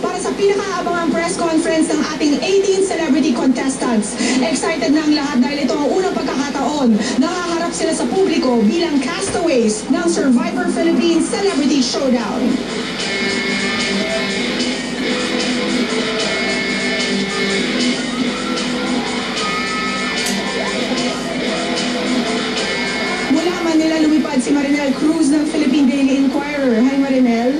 para sa pinakaabangang press conference ng ating 18 celebrity contestants. Excited na ang lahat dahil ito ang unang pagkakataon na haharap sila sa publiko bilang castaways ng Survivor Philippines Celebrity Showdown. Lumipad si Marinel Cruz ng Philippine Daily Inquirer. Hi Marinel!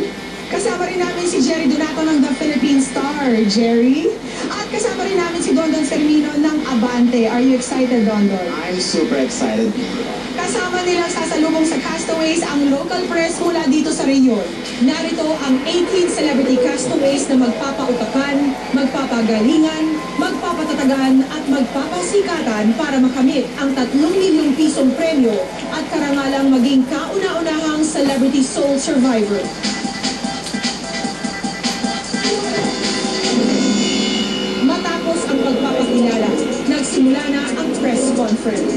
Kasama rin namin si Jerry Donato ng The Philippine Star. Jerry? At kasama rin namin si Dondon Sermino ng Abante. Are you excited, Dondon? I'm super excited. Kasama nilang sasalubong sa Castaways ang local press mula dito sa rehiyon. Narito ang 18 celebrity castaways na magpapautakan, magpapagalingan, magpapatatagan at magpapasikatan para makamit ang 3 milyong pisong premyo at karangalang maging kauna-unahang celebrity soul survivor. Matapos ang pagpapakilala, nagsimula na ang press conference.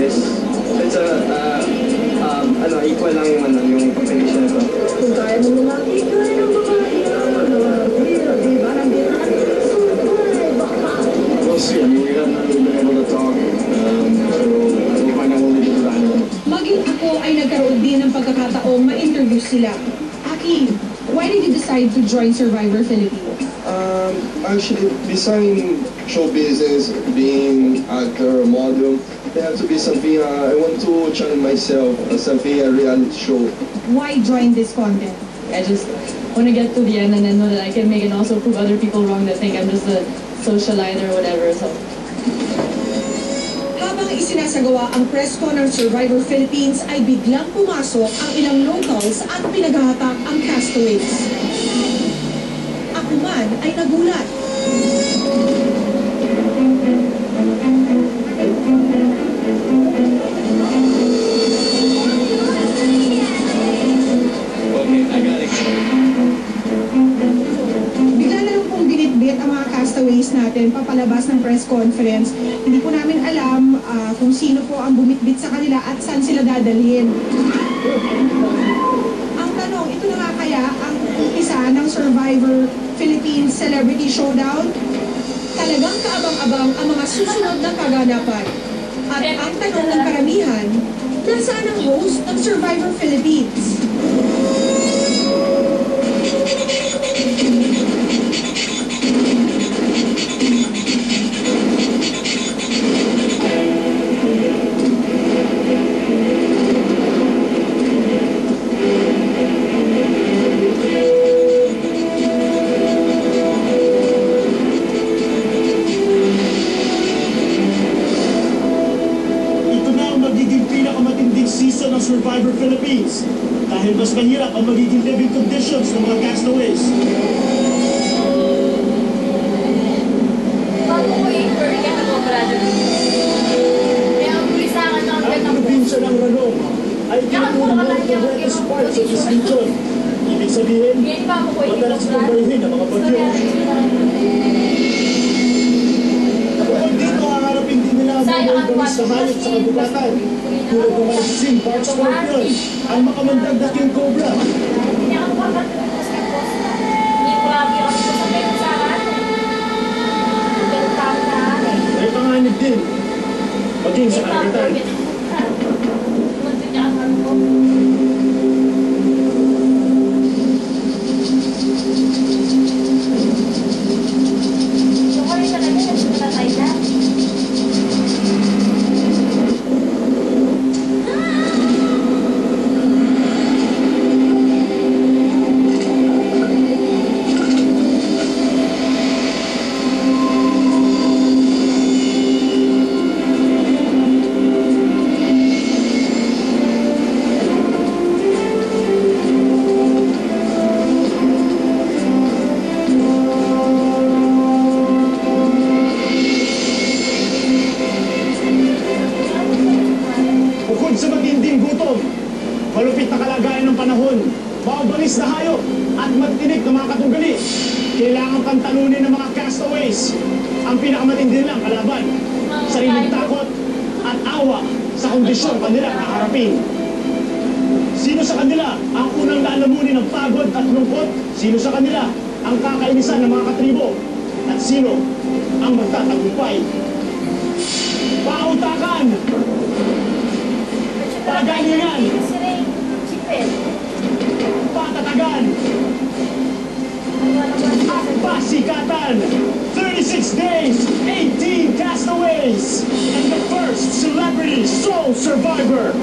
It's equal lang yung competition ito. Kung kaya mo lumaki, kaya mo We'll see. I mean, we haven't really been able to talk. So we'll find out when we get to that. Maging ako ay nagkaroon din ng pagkakataong ma-interview sila. Aki, why did you decide to join Survivor Philippines? Actually, besides show business, being actor, model, there has to be something I want to challenge myself, something a reality show. Why join this content? I just want to get to the end and then know that I can make and also prove other people wrong that think I'm just a socialite or whatever. So. Habang isinasagawa ang press con ng Survivor Philippines ay biglang pumasok ang ilang locals at pinaghahatak ang castaways. Ako man ay nagulat. Castaways natin papalabas ng press conference. Hindi po namin alam kung sino po ang bumitbit sa kanila at saan sila dadalhin. Ang tanong, ito na nga kaya ang umpisa ng Survivor Philippines Celebrity Showdown? Talagang kaabang-abang ang mga susunod na kaganapan. At ang tanong ng karamihan, nasaan ang host ng Survivor Philippines? Season ng Survivor Philippines dahil mas mahirap ang magiging living conditions ng mga castaways. Ang probinsya ng Ranong ay tinutunan ng wettest parts of this region. Ibig sabihin, madalas pumbayhin ang mga bagyo. Kapag dito haharapin din nila ang mga gamis na hayop sa kabukatan. Tulad ng mga sin, Bark Scorpion, ang makamandag na King Cobra. May panganib din, maging sa karagitan. Malupit na kalagayan ng panahon, mababalis na hayop at magtinig ng mga katugali. Kailangan pantalunin ng mga castaways ang pinakamatindi nilang kalaban. Sariling takot at awa sa kondisyon pa nilang haharapin. Sino sa kanila ang unang lalamunin ng pagod at lungkot? Sino sa kanila ang kakainisan ng mga katribo? At sino ang magtatagumpay? Pautakan! Pagalingan! Patatagan! At pasikatan! 36 days, 18 castaways, and the first celebrity sole survivor